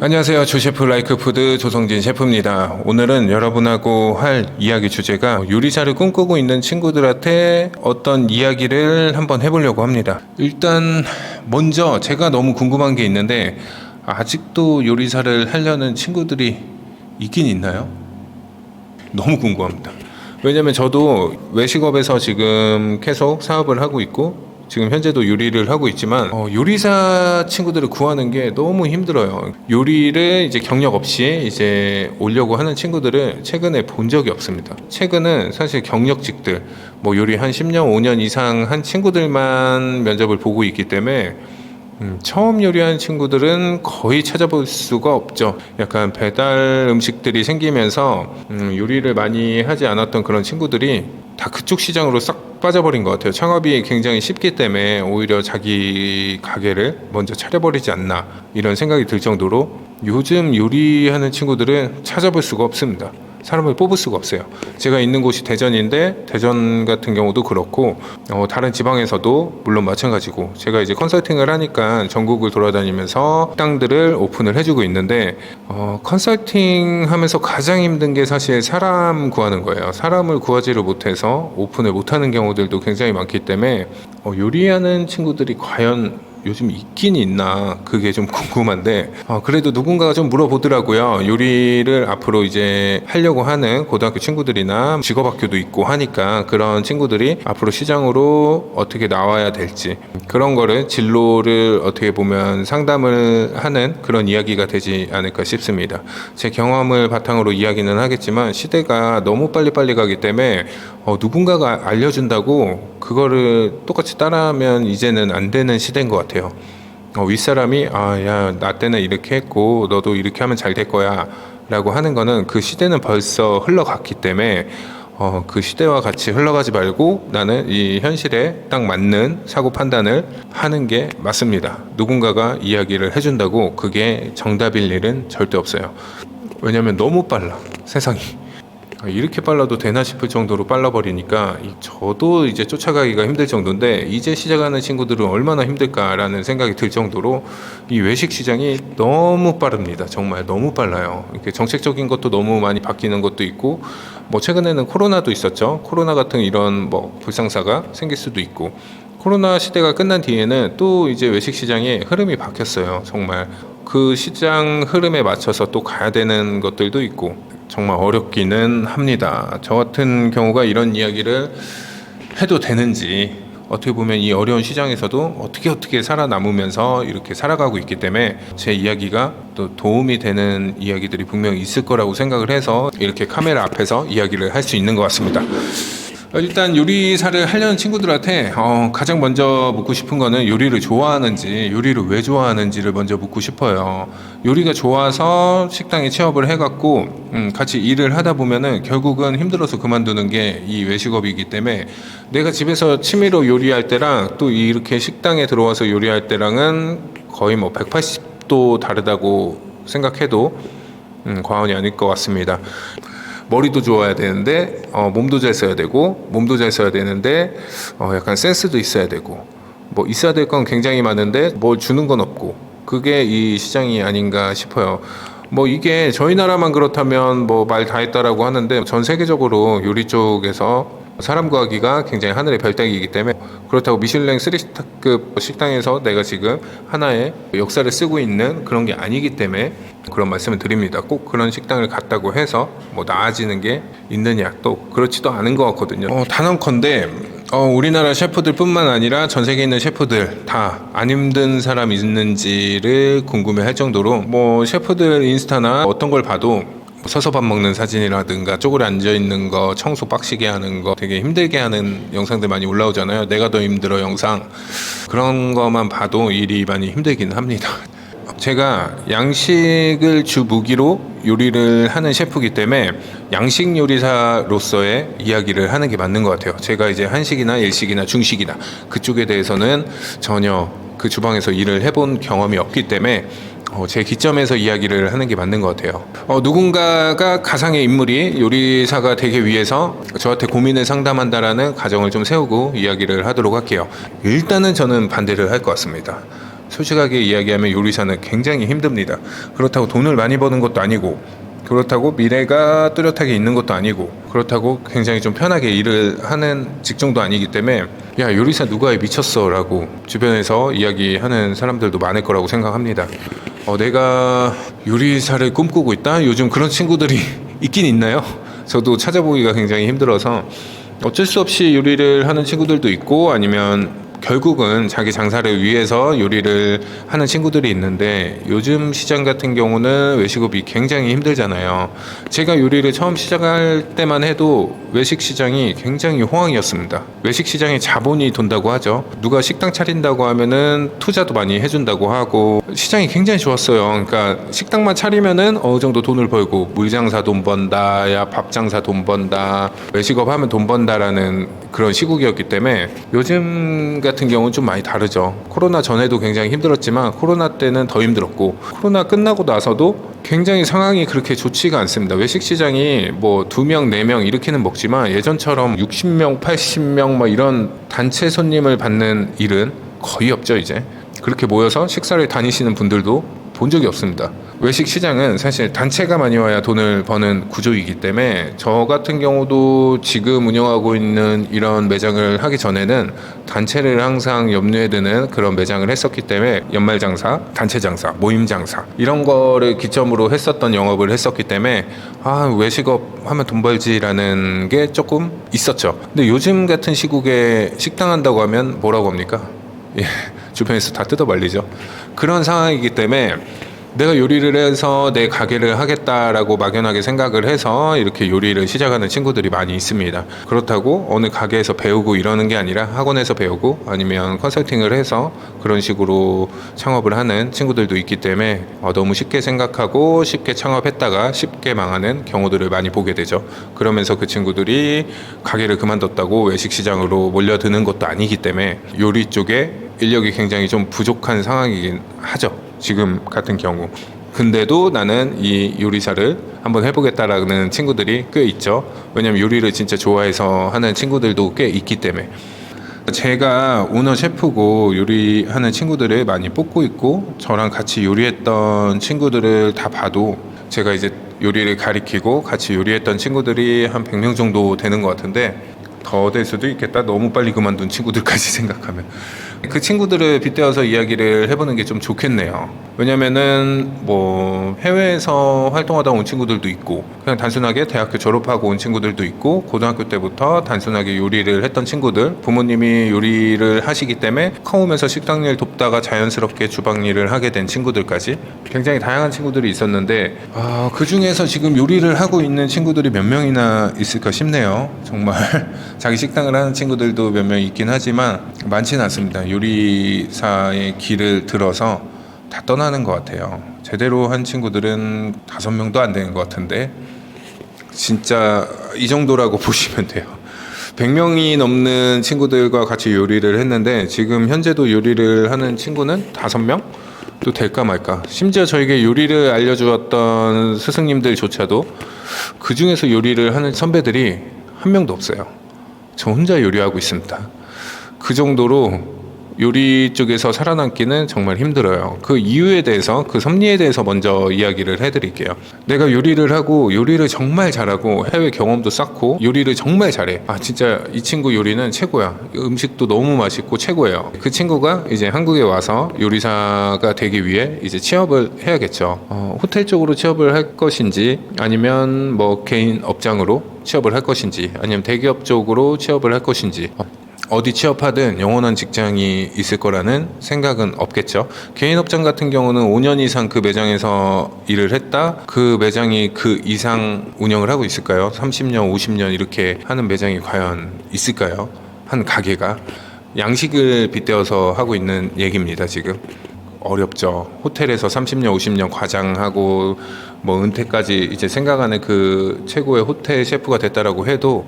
안녕하세요. 조셰프 라이크푸드 조성진 셰프입니다. 오늘은 여러분하고 할 이야기 주제가 요리사를 꿈꾸고 있는 친구들한테 어떤 이야기를 한번 해보려고 합니다. 일단 먼저 제가 너무 궁금한 게 있는데, 아직도 요리사를 하려는 친구들이 있긴 있나요? 너무 궁금합니다. 왜냐면 저도 외식업에서 지금 계속 사업을 하고 있고, 지금 현재도 요리를 하고 있지만 요리사 친구들을 구하는 게 너무 힘들어요. 요리를 이제 경력 없이 이제 오려고 하는 친구들을 최근에 본 적이 없습니다. 최근은 사실 경력직들 뭐 요리 한 10년, 5년 이상 한 친구들만 면접을 보고 있기 때문에 처음 요리하는 친구들은 거의 찾아볼 수가 없죠. 약간 배달 음식들이 생기면서 요리를 많이 하지 않았던 그런 친구들이 다 그쪽 시장으로 싹 빠져버린 것 같아요. 창업이 굉장히 쉽기 때문에 오히려 자기 가게를 먼저 차려버리지 않나 이런 생각이 들 정도로 요즘 요리하는 친구들은 찾아볼 수가 없습니다. 사람을 뽑을 수가 없어요. 제가 있는 곳이 대전인데 대전 같은 경우도 그렇고 다른 지방에서도 물론 마찬가지고, 제가 이제 컨설팅을 하니까 전국을 돌아다니면서 식당들을 오픈을 해주고 있는데 컨설팅 하면서 가장 힘든 게 사실 사람 구하는 거예요. 사람을 구하지를 못해서 오픈을 못하는 경우들도 굉장히 많기 때문에 요리하는 친구들이 과연 요즘 있긴 있나 그게 좀 궁금한데, 그래도 누군가가 좀 물어보더라고요. 요리를 앞으로 이제 하려고 하는 고등학교 친구들이나 직업학교도 있고 하니까 그런 친구들이 앞으로 시장으로 어떻게 나와야 될지, 그런 거를 진로를 어떻게 보면 상담을 하는 그런 이야기가 되지 않을까 싶습니다. 제 경험을 바탕으로 이야기는 하겠지만 시대가 너무 빨리빨리 가기 때문에 누군가가 알려준다고 그거를 똑같이 따라하면 이제는 안 되는 시대인 것 같아요. 윗사람이 야, 나 때는 이렇게 했고 너도 이렇게 하면 잘 될 거야 라고 하는 거는 그 시대는 벌써 흘러갔기 때문에 그 시대와 같이 흘러가지 말고 나는 이 현실에 딱 맞는 사고 판단을 하는 게 맞습니다. 누군가가 이야기를 해준다고 그게 정답일 일은 절대 없어요. 왜냐면 너무 빨라, 세상이. 이렇게 빨라도 되나 싶을 정도로 빨라버리니까 저도 이제 쫓아가기가 힘들 정도인데, 이제 시작하는 친구들은 얼마나 힘들까라는 생각이 들 정도로 이 외식 시장이 너무 빠릅니다. 정말 너무 빨라요. 이렇게 정책적인 것도 너무 많이 바뀌는 것도 있고, 뭐 최근에는 코로나도 있었죠. 코로나 같은 이런 뭐 불상사가 생길 수도 있고, 코로나 시대가 끝난 뒤에는 또 이제 외식 시장의 흐름이 바뀌었어요. 정말 그 시장 흐름에 맞춰서 또 가야 되는 것들도 있고 정말 어렵기는 합니다. 저 같은 경우가 이런 이야기를 해도 되는지, 어떻게 보면 이 어려운 시장에서도 어떻게 살아남으면서 이렇게 살아가고 있기 때문에 제 이야기가 또 도움이 되는 이야기들이 분명히 있을 거라고 생각을 해서 이렇게 카메라 앞에서 이야기를 할 수 있는 것 같습니다. 일단 요리사를 하려는 친구들한테 가장 먼저 묻고 싶은 거는 요리를 좋아하는지, 요리를 왜 좋아하는지를 먼저 묻고 싶어요. 요리가 좋아서 식당에 취업을 해갖고 같이 일을 하다 보면은 결국은 힘들어서 그만두는 게 이 외식업이기 때문에, 내가 집에서 취미로 요리할 때랑 또 이렇게 식당에 들어와서 요리할 때랑은 거의 뭐 180도 다르다고 생각해도 과언이 아닐 것 같습니다. 머리도 좋아야 되는데 몸도 잘 써야 되고, 몸도 잘 써야 되는데 약간 센스도 있어야 되고, 뭐 있어야 될 건 굉장히 많은데 뭘 주는 건 없고, 그게 이 시장이 아닌가 싶어요. 뭐 이게 저희 나라만 그렇다면 뭐 말 다 했다라고 하는데, 전 세계적으로 요리 쪽에서 사람 구하기가 굉장히 하늘의 별따기이기 때문에, 그렇다고 미슐랭 3스타급 식당에서 내가 지금 하나의 역사를 쓰고 있는 그런 게 아니기 때문에 그런 말씀을 드립니다. 꼭 그런 식당을 갔다고 해서 뭐 나아지는 게 있느냐, 또 그렇지도 않은 것 같거든요. 단언컨대 우리나라 셰프들 뿐만 아니라 전 세계에 있는 셰프들 다 안 힘든 사람 있는지를 궁금해 할 정도로, 뭐 셰프들 인스타나 어떤 걸 봐도 서서 밥 먹는 사진이라든가 쪼그려 앉아있는 거, 청소 빡시게 하는 거, 되게 힘들게 하는 영상들 많이 올라오잖아요. 내가 더 힘들어 영상. 그런 것만 봐도 일이 많이 힘들긴 합니다. 제가 양식을 주 무기로 요리를 하는 셰프이기 때문에 양식 요리사로서의 이야기를 하는 게 맞는 것 같아요. 제가 이제 한식이나 일식이나 중식이나 그쪽에 대해서는 전혀 그 주방에서 일을 해본 경험이 없기 때문에 제 기점에서 이야기를 하는 게 맞는 것 같아요. 누군가가 가상의 인물이 요리사가 되기 위해서 저한테 고민을 상담한다라는 가정을 좀 세우고 이야기를 하도록 할게요. 일단은 저는 반대를 할 것 같습니다. 솔직하게 이야기하면 요리사는 굉장히 힘듭니다. 그렇다고 돈을 많이 버는 것도 아니고, 그렇다고 미래가 뚜렷하게 있는 것도 아니고, 그렇다고 굉장히 좀 편하게 일을 하는 직종도 아니기 때문에 야, 요리사 누가 해, 미쳤어 라고 주변에서 이야기하는 사람들도 많을 거라고 생각합니다. 내가 요리사를 꿈꾸고 있다? 요즘 그런 친구들이 있긴 있나요? 저도 찾아보기가 굉장히 힘들어서 어쩔 수 없이 요리를 하는 친구들도 있고, 아니면 결국은 자기 장사를 위해서 요리를 하는 친구들이 있는데, 요즘 시장 같은 경우는 외식업이 굉장히 힘들잖아요. 제가 요리를 처음 시작할 때만 해도 외식 시장이 굉장히 호황이었습니다. 외식 시장에 자본이 돈다고 하죠. 누가 식당 차린다고 하면은 투자도 많이 해준다고 하고, 시장이 굉장히 좋았어요. 그러니까 식당만 차리면은 어느 정도 돈을 벌고, 물장사 돈 번다, 야 밥장사 돈 번다, 외식업 하면 돈 번다라는 그런 시국이었기 때문에, 요즘 같은 경우는 좀 많이 다르죠. 코로나 전에도 굉장히 힘들었지만 코로나 때는 더 힘들었고, 코로나 끝나고 나서도 굉장히 상황이 그렇게 좋지가 않습니다. 외식 시장이 뭐 2명, 4명 이렇게는 먹지만 예전처럼 60명, 80명 뭐 이런 단체 손님을 받는 일은 거의 없죠. 이제 그렇게 모여서 식사를 다니시는 분들도 본 적이 없습니다. 외식 시장은 사실 단체가 많이 와야 돈을 버는 구조이기 때문에, 저 같은 경우도 지금 운영하고 있는 이런 매장을 하기 전에는 단체를 항상 염두에 두는 그런 매장을 했었기 때문에, 연말 장사, 단체 장사, 모임 장사 이런 거를 기점으로 했었던 영업을 했었기 때문에 외식업 하면 돈 벌지라는 게 조금 있었죠. 근데 요즘 같은 시국에 식당 한다고 하면 뭐라고 합니까? 예, 주변에서 다 뜯어 말리죠. 그런 상황이기 때문에 내가 요리를 해서 내 가게를 하겠다라고 막연하게 생각을 해서 이렇게 요리를 시작하는 친구들이 많이 있습니다. 그렇다고 어느 가게에서 배우고 이러는 게 아니라 학원에서 배우고, 아니면 컨설팅을 해서 그런 식으로 창업을 하는 친구들도 있기 때문에 너무 쉽게 생각하고 쉽게 창업했다가 쉽게 망하는 경우들을 많이 보게 되죠. 그러면서 그 친구들이 가게를 그만뒀다고 외식 시장으로 몰려드는 것도 아니기 때문에 요리 쪽에 인력이 굉장히 좀 부족한 상황이긴 하죠. 지금 같은 경우. 근데도 나는 이 요리사를 한번 해보겠다라는 친구들이 꽤 있죠. 왜냐면 요리를 진짜 좋아해서 하는 친구들도 꽤 있기 때문에. 제가 오너 셰프고 요리하는 친구들을 많이 뽑고 있고, 저랑 같이 요리했던 친구들을 다 봐도 제가 이제 요리를 가리키고 같이 요리했던 친구들이 한 100명 정도 되는 것 같은데, 더 될 수도 있겠다. 너무 빨리 그만둔 친구들까지 생각하면. 그 친구들을 빗대어서 이야기를 해보는 게 좀 좋겠네요. 왜냐면은 뭐 해외에서 활동하다 온 친구들도 있고, 그냥 단순하게 대학교 졸업하고 온 친구들도 있고, 고등학교 때부터 단순하게 요리를 했던 친구들, 부모님이 요리를 하시기 때문에 커오면서 식당 일 돕다가 자연스럽게 주방 일을 하게 된 친구들까지 굉장히 다양한 친구들이 있었는데, 그 중에서 지금 요리를 하고 있는 친구들이 몇 명이나 있을까 싶네요. 정말 자기 식당을 하는 친구들도 몇 명 있긴 하지만 많지는 않습니다. 요리사의 길을 들어서 다 떠나는 것 같아요. 제대로 한 친구들은 5명도 안 되는 것 같은데, 진짜 이 정도라고 보시면 돼요. 100명이 넘는 친구들과 같이 요리를 했는데, 지금 현재도 요리를 하는 친구는 5명? 또 될까 말까. 심지어 저에게 요리를 알려주었던 스승님들조차도 그 중에서 요리를 하는 선배들이 한 명도 없어요. 저 혼자 요리하고 있습니다. 그 정도로 요리 쪽에서 살아남기는 정말 힘들어요. 그 이유에 대해서, 그 섭리에 대해서 먼저 이야기를 해드릴게요. 내가 요리를 하고 요리를 정말 잘하고 해외 경험도 쌓고 요리를 정말 잘해. 진짜 이 친구 요리는 최고야. 음식도 너무 맛있고 최고예요. 그 친구가 이제 한국에 와서 요리사가 되기 위해 이제 취업을 해야겠죠. 호텔 쪽으로 취업을 할 것인지, 아니면 뭐 개인 업장으로 취업을 할 것인지, 아니면 대기업 쪽으로 취업을 할 것인지, 어디 취업하든 영원한 직장이 있을 거라는 생각은 없겠죠. 개인 업장 같은 경우는 5년 이상 그 매장에서 일을 했다, 그 매장이 그 이상 운영을 하고 있을까요? 30년, 50년 이렇게 하는 매장이 과연 있을까요? 한 가게가. 양식을 빗대어서 하고 있는 얘기입니다. 지금 어렵죠. 호텔에서 30년, 50년 과장하고 뭐 은퇴까지 이제 생각하는 그 최고의 호텔 셰프가 됐다라고 해도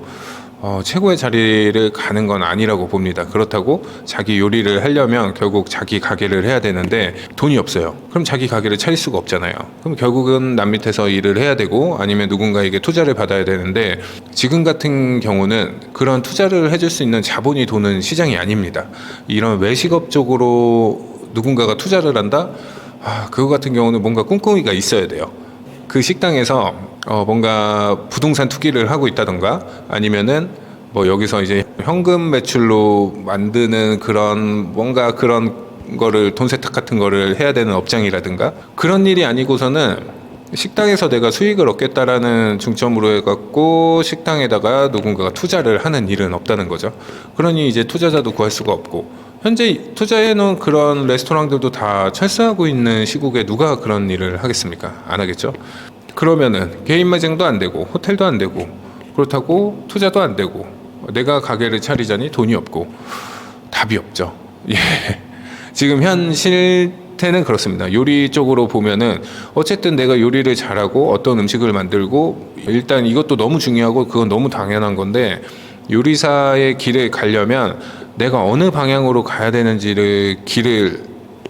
최고의 자리를 가는 건 아니라고 봅니다. 그렇다고 자기 요리를 하려면 결국 자기 가게를 해야 되는데 돈이 없어요. 그럼 자기 가게를 차릴 수가 없잖아요. 그럼 결국은 남 밑에서 일을 해야 되고, 아니면 누군가에게 투자를 받아야 되는데, 지금 같은 경우는 그런 투자를 해줄 수 있는 자본이 도는 시장이 아닙니다. 이런 외식업 쪽으로 누군가가 투자를 한다? 그거 같은 경우는 뭔가 꼼꼼이가 있어야 돼요. 그 식당에서 뭔가 부동산 투기를 하고 있다던가 아니면은 뭐 여기서 이제 현금 매출로 만드는 그런 뭔가 그런 거를 돈 세탁 같은 거를 해야 되는 업장이라든가 그런 일이 아니고서는 식당에서 내가 수익을 얻겠다라는 중점으로 해갖고 식당에다가 누군가가 투자를 하는 일은 없다는 거죠. 그러니 이제 투자자도 구할 수가 없고 현재 투자해놓은 그런 레스토랑들도 다 철수하고 있는 시국에 누가 그런 일을 하겠습니까? 안 하겠죠. 그러면은 개인 매장도 안 되고 호텔도 안 되고 그렇다고 투자도 안 되고 내가 가게를 차리자니 돈이 없고 답이 없죠. 예. 지금 현 실태는 그렇습니다. 요리 쪽으로 보면은 어쨌든 내가 요리를 잘하고 어떤 음식을 만들고 일단 이것도 너무 중요하고 그건 너무 당연한 건데 요리사의 길을 가려면 내가 어느 방향으로 가야 되는지를 길을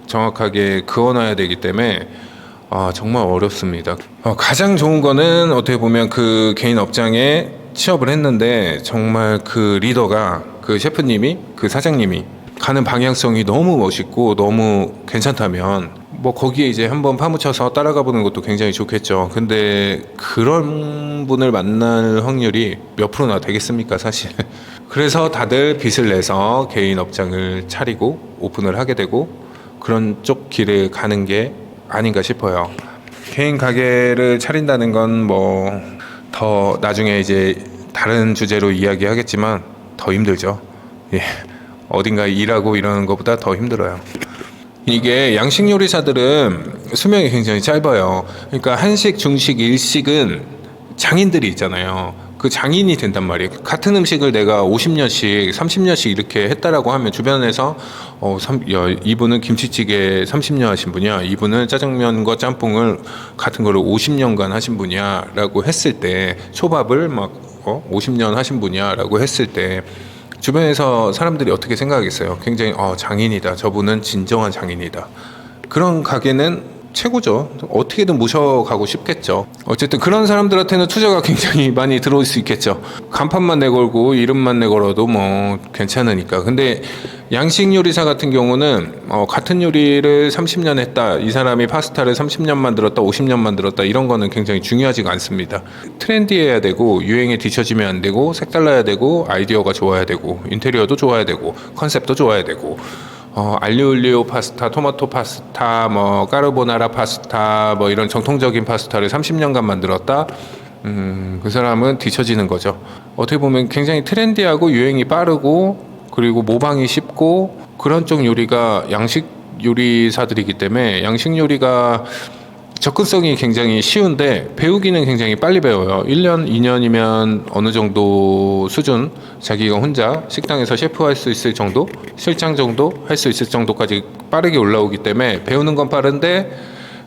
정확하게 그어놔야 되기 때문에 정말 어렵습니다. 가장 좋은 거는 어떻게 보면 그 개인 업장에 취업을 했는데 정말 그 리더가 그 셰프님이 그 사장님이 가는 방향성이 너무 멋있고 너무 괜찮다면 뭐 거기에 이제 한번 파묻혀서 따라가 보는 것도 굉장히 좋겠죠. 근데 그런 분을 만날 확률이 몇 프로나 되겠습니까, 사실. 그래서 다들 빚을 내서 개인 업장을 차리고 오픈을 하게 되고 그런 쪽 길을 가는 게 아닌가 싶어요. 개인 가게를 차린다는 건 뭐 더 나중에 이제 다른 주제로 이야기하겠지만 더 힘들죠. 예. 어딘가 일하고 이러는 것보다 더 힘들어요. 이게 양식 요리사들은 수명이 굉장히 짧아요. 그러니까 한식, 중식, 일식은 장인들이 있잖아요. 그 장인이 된단 말이에요. 같은 음식을 내가 50년씩, 30년씩 이렇게 했다라고 하면 주변에서 이분은 김치찌개 30년 하신 분이야. 이분은 짜장면과 짬뽕을 같은 거를 50년간 하신 분이야. 라고 했을 때 초밥을 막 50년 하신 분이야. 라고 했을 때 주변에서 사람들이 어떻게 생각하겠어요? 굉장히 장인이다. 저분은 진정한 장인이다. 그런 가게는 최고죠. 어떻게든 모셔가고 싶겠죠. 어쨌든 그런 사람들한테는 투자가 굉장히 많이 들어올 수 있겠죠. 간판만 내걸고 이름만 내걸어도 뭐 괜찮으니까. 근데 양식 요리사 같은 경우는 같은 요리를 30년 했다. 이 사람이 파스타를 30년 만들었다, 50년 만들었다. 이런 거는 굉장히 중요하지가 않습니다. 트렌디해야 되고 유행에 뒤처지면 안 되고 색달라야 되고 아이디어가 좋아야 되고 인테리어도 좋아야 되고 컨셉도 좋아야 되고 알리올리오 파스타, 토마토 파스타, 뭐 까르보나라 파스타, 뭐 이런 정통적인 파스타를 30년간 만들었다. 그 사람은 뒤처지는 거죠. 어떻게 보면 굉장히 트렌디하고 유행이 빠르고 그리고 모방이 쉽고 그런 쪽 요리가 양식 요리사들이기 때문에 양식 요리가 접근성이 굉장히 쉬운데 배우기는 굉장히 빨리 배워요. 1년, 2년이면 어느 정도 수준 자기가 혼자 식당에서 셰프 할 수 있을 정도, 실장 정도 할 수 있을 정도까지 빠르게 올라오기 때문에 배우는 건 빠른데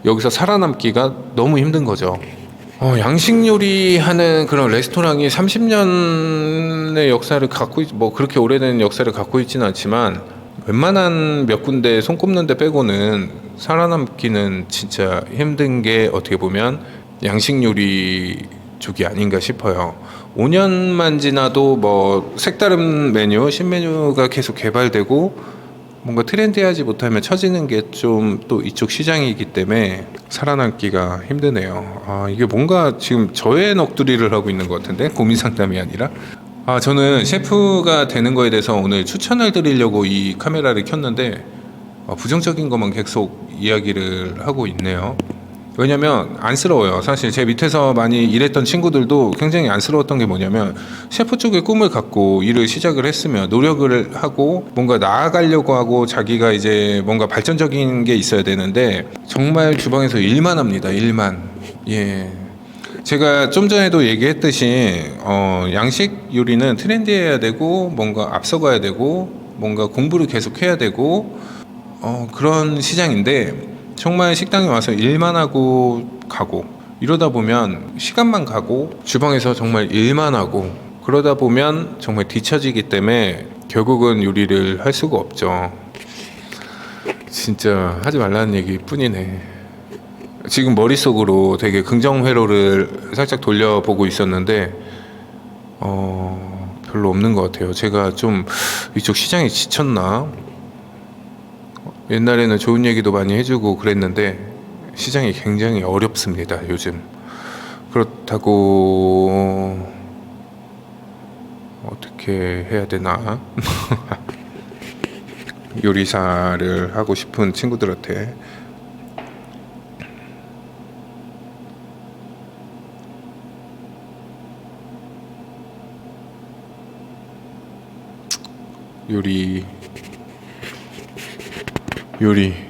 여기서 살아남기가 너무 힘든 거죠. 양식 요리하는 그런 레스토랑이 30년의 역사를 갖고 뭐 그렇게 오래된 역사를 갖고 있지는 않지만 웬만한 몇 군데 손꼽는 데 빼고는 살아남기는 진짜 힘든 게 어떻게 보면 양식 요리 쪽이 아닌가 싶어요. 5년만 지나도 뭐 색다른 메뉴, 신메뉴가 계속 개발되고 뭔가 트렌디하지 못하면 처지는 게 좀 또 이쪽 시장이기 때문에 살아남기가 힘드네요. 이게 뭔가 지금 저의 넋두리를 하고 있는 것 같은데 고민 상담이 아니라 저는 셰프가 되는 거에 대해서 오늘 추천을 드리려고 이 카메라를 켰는데 부정적인 것만 계속 이야기를 하고 있네요. 왜냐면 안쓰러워요. 사실 제 밑에서 많이 일했던 친구들도 굉장히 안쓰러웠던 게 뭐냐면 셰프 쪽의 꿈을 갖고 일을 시작을 했으면 노력을 하고 뭔가 나아가려고 하고 자기가 이제 뭔가 발전적인 게 있어야 되는데 정말 주방에서 일만 합니다. 일만. 예. 제가 좀 전에도 얘기했듯이 양식 요리는 트렌디해야 되고 뭔가 앞서가야 되고 뭔가 공부를 계속 해야 되고 그런 시장인데 정말 식당에 와서 일만 하고 가고 이러다 보면 시간만 가고 주방에서 정말 일만 하고 그러다 보면 정말 뒤처지기 때문에 결국은 요리를 할 수가 없죠. 진짜 하지 말라는 얘기 뿐이네. 지금 머릿속으로 되게 긍정 회로를 살짝 돌려보고 있었는데 별로 없는 것 같아요. 제가 좀 이쪽 시장에 지쳤나? 옛날에는 좋은 얘기도 많이 해주고 그랬는데 시장이 굉장히 어렵습니다 요즘. 그렇다고 어떻게 해야 되나 요리사를 하고 싶은 친구들한테 요리